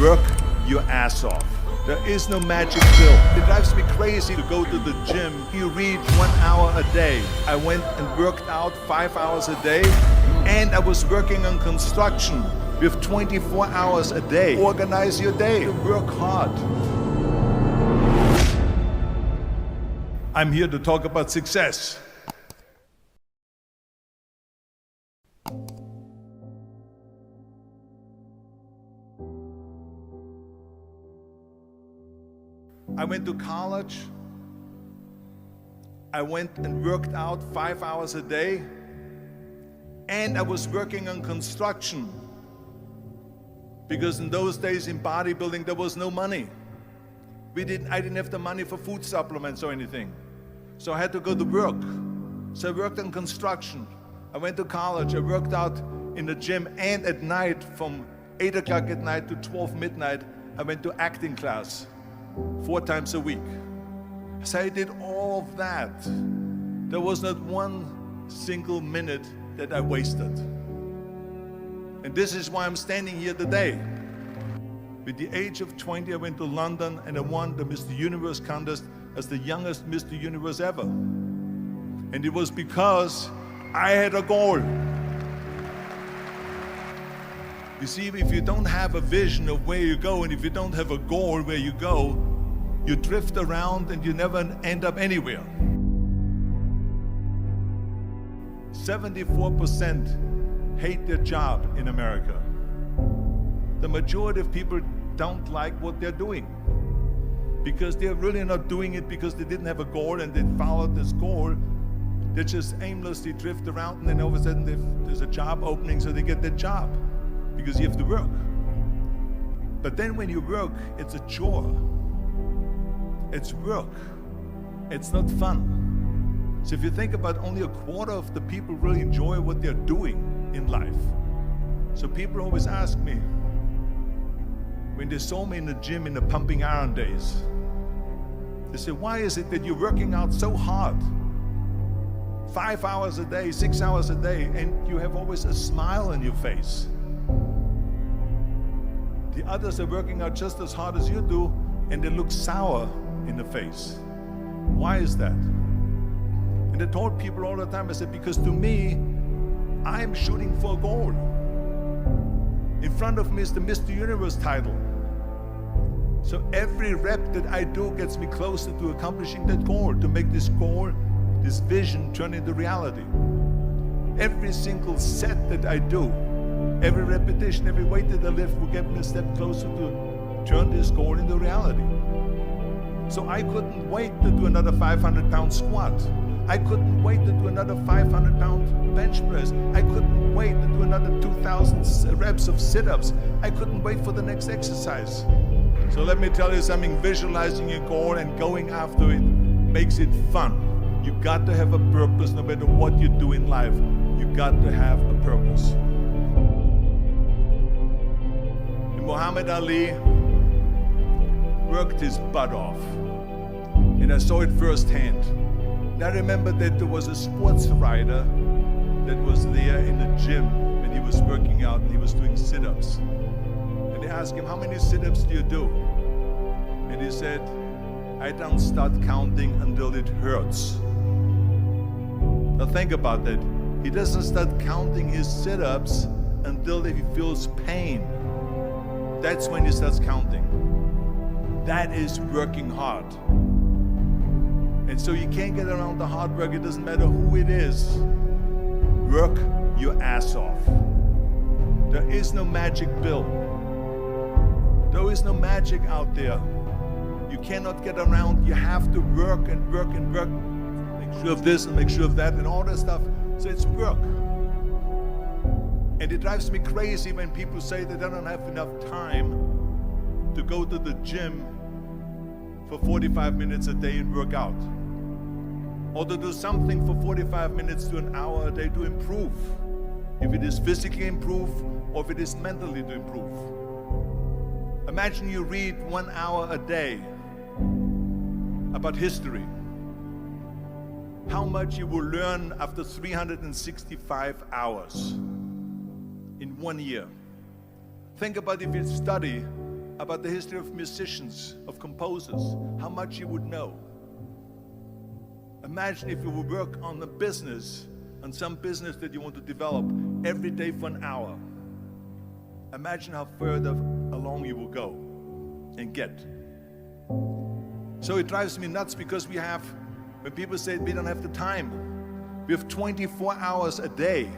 Work your ass off. There is no magic pill. It drives me crazy to go to the gym. You read 1 hour a day. I went and worked out 5 hours a day, and I was working on construction with 24 hours a day. Organize your day. Work hard. I'm here to talk about success. I went to college. I went and worked out 5 hours a day, and I was working on construction, because in those days in bodybuilding there was no money. I didn't have the money for food supplements or anything, so I had to go to work. So I worked on construction. I went to college. I worked out in the gym, and at night from 8 o'clock at night to 12 midnight I went to acting class 4 times a week. So I did all of that. There was not one single minute that I wasted. And this is why I'm standing here today. With the age of 20, I went to London and I won the Mr. Universe contest as the youngest Mr. Universe ever. And it was because I had a goal. You see, if you don't have a vision of where you go, and if you don't have a goal where you go, you drift around and you never end up anywhere. 74% hate their job in America. The majority of people don't like what they're doing, because they're really not doing it because they didn't have a goal and they followed this goal. They just aimlessly drift around, and then all of a sudden there's a job opening, so they get that job because you have to work. But then when you work, it's a chore. It's work. It's not fun. So if you think about, only a quarter of the people really enjoy what they're doing in life. So people always ask me, when they saw me in the gym in the pumping iron days, they say, why is it that you're working out so hard? 5 hours a day, 6 hours a day, and you have always a smile on your face. The others are working out just as hard as you do, and they look sour in the face. Why is that? And I told people all the time, I said, because to me, I'm shooting for a goal. In front of me is the Mr. Universe title. So every rep that I do gets me closer to accomplishing that goal, to make this goal, this vision, turn into reality. Every single set that I do, every repetition, every weight that I lift will get me a step closer to turn this goal into reality. So I couldn't wait to do another 500-pound squat. I couldn't wait to do another 500-pound bench press. I couldn't wait to do another 2,000 reps of sit-ups. I couldn't wait for the next exercise. So let me tell you something, visualizing your goal and going after it makes it fun. You got to have a purpose. No matter what you do in life, you got to have a purpose. Muhammad Ali worked his butt off, and I saw it firsthand. And I remember that there was a sports writer that was there in the gym when he was working out, and he was doing sit-ups. And they asked him, how many sit-ups do you do? And he said, I don't start counting until it hurts. Now think about that. He doesn't start counting his sit-ups until he feels pain. That's when he starts counting. That is working hard. And so you can't get around the hard work. It doesn't matter who it is. Work your ass off. There is no magic pill. There is no magic out there. You cannot get around. You have to work and work and work. Make sure of this and make sure of that and all that stuff. So it's work. And it drives me crazy when people say that they don't have enough time to go to the gym for 45 minutes a day and work out. Or to do something for 45 minutes to an hour a day to improve. If it is physically improve or if it is mentally to improve. Imagine you read 1 hour a day about history. How much you will learn after 365 hours in 1 year. Think about if you study about the history of musicians, of composers, how much you would know. Imagine if you would work on a business, on some business that you want to develop every day for an hour. Imagine how further along you will go and get. So it drives me nuts because when people say we don't have the time, we have 24 hours a day.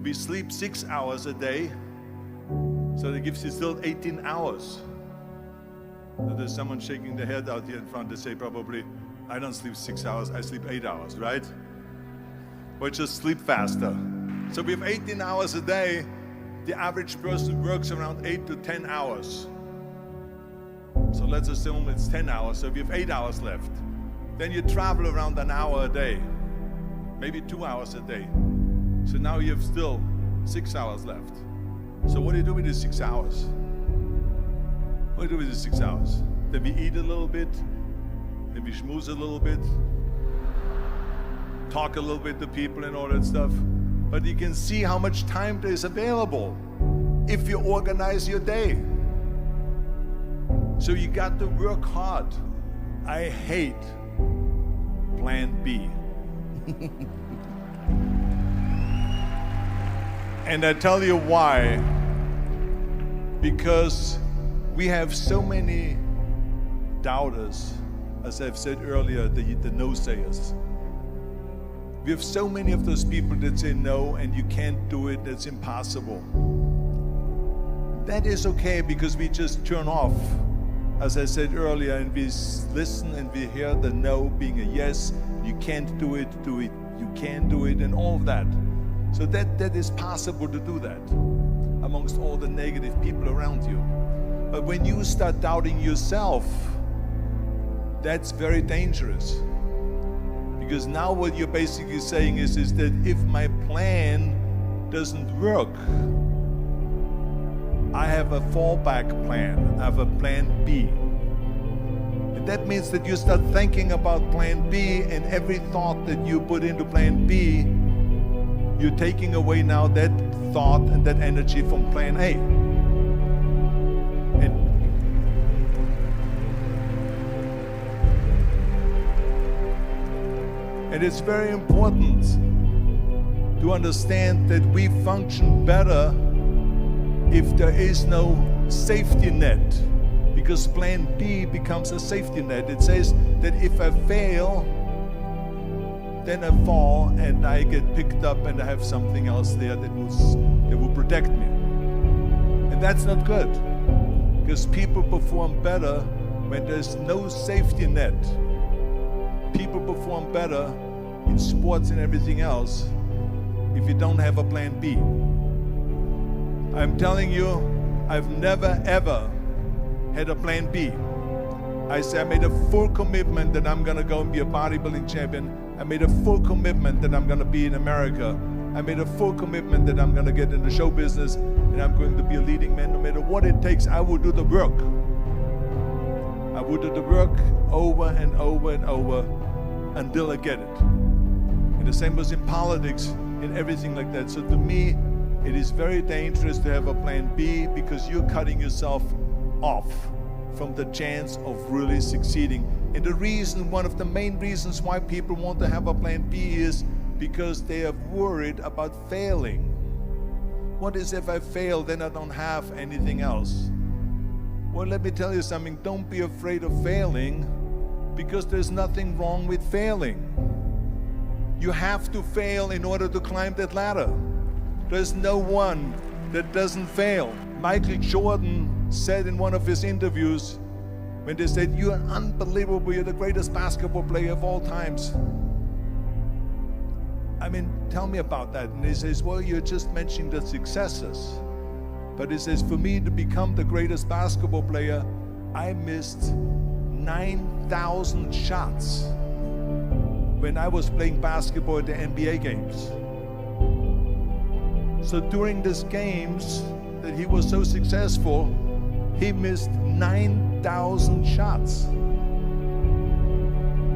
We sleep 6 hours a day, so that gives you still 18 hours. So there's someone shaking their head out here in front. They say probably, I don't sleep 6 hours, I sleep 8 hours, right? Or just sleep faster. So we have 18 hours a day. The average person works around 8 to 10 hours. So let's assume it's 10 hours, so we have 8 hours left. Then you travel around an hour a day, maybe 2 hours a day. So now you have still 6 hours left. So what do you do with these 6 hours? What do you do with these 6 hours? Then we eat a little bit, then we schmooze a little bit, talk a little bit to people and all that stuff. But you can see how much time there is available if you organize your day. So you got to work hard. I hate plan B. And I tell you why. Because we have so many doubters, as I've said earlier, the no-sayers. We have so many of those people that say no and you can't do it, that's impossible. That is okay because we just turn off, as I said earlier, and we listen and we hear the no being a yes. You can't do it, you can do it, and all of that. So that is possible to do that amongst all the negative people around you. But when you start doubting yourself, that's very dangerous. Because now what you're basically saying is that if my plan doesn't work, I have a fallback plan, I have a plan B. And that means that you start thinking about plan B, and every thought that you put into plan B, you're taking away now that thought and that energy from plan A. And it's very important to understand that we function better if there is no safety net, because plan B becomes a safety net. It says that if I fail, then I fall and I get picked up and I have something else there that will protect me. And that's not good, because people perform better when there's no safety net. People perform better in sports and everything else if you don't have a plan B. I'm telling you, I've never ever had a plan B. I made a full commitment that I'm gonna go and be a bodybuilding champion. I made a full commitment that I'm gonna be in America. I made a full commitment that I'm gonna get in the show business and I'm going to be a leading man. No matter what it takes, I will do the work. I will do the work over and over and over until I get it. And the same was in politics and everything like that. So to me, it is very dangerous to have a plan B, because you're cutting yourself off from the chance of really succeeding. And the reason, one of the main reasons why people want to have a plan B is because they are worried about failing. What is if I fail, then I don't have anything else? Well, let me tell you something, don't be afraid of failing, because there's nothing wrong with failing. You have to fail in order to climb that ladder. There's no one that doesn't fail. Michael Jordan said in one of his interviews, when they said, "You're unbelievable, you're the greatest basketball player of all times." I mean, tell me about that. And he says, well, you're just mentioning the successes. But he says, for me to become the greatest basketball player, I missed 9,000 shots when I was playing basketball at the NBA games. So during these games that he was so successful, he missed 9,000 shots.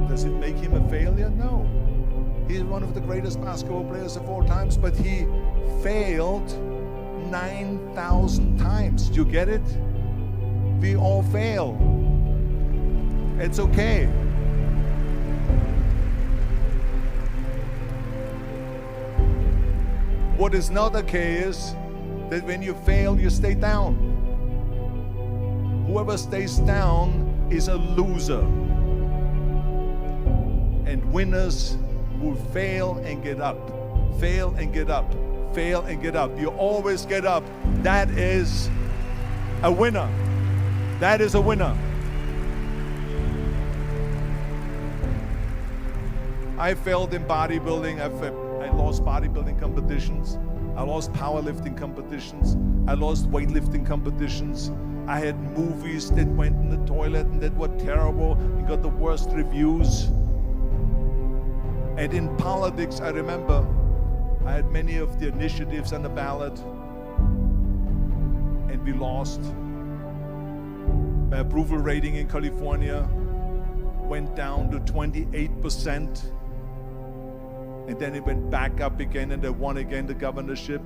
Does it make him a failure? No. He's one of the greatest basketball players of all times, but he failed 9,000 times. Do you get it? We all fail. It's okay. What is not okay is that when you fail, you stay down. Whoever stays down is a loser. And winners will fail and get up, fail and get up, fail and get up. You always get up. That is a winner. That is a winner. I failed in bodybuilding. I lost bodybuilding competitions. I lost powerlifting competitions. I lost weightlifting competitions. I had movies that went in the toilet and that were terrible and got the worst reviews. And in politics, I remember I had many of the initiatives on the ballot, and we lost. My approval rating in California went down to 28%. And then it went back up again, and they won again the governorship.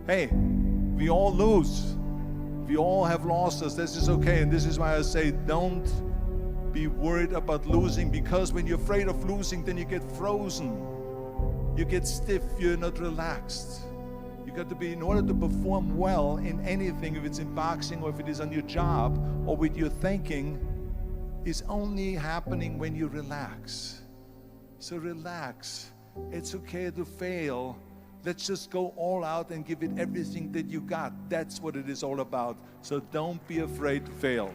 Hey, we all lose. We all have losses. This is okay. And this is why I say don't be worried about losing, because when you're afraid of losing, then you get frozen. You get stiff. You're not relaxed. You got to be, in order to perform well in anything, if it's in boxing or if it is on your job or with your thinking, is only happening when you relax. So relax. It's okay to fail. Let's just go all out and give it everything that you got. That's what it is all about. So don't be afraid to fail.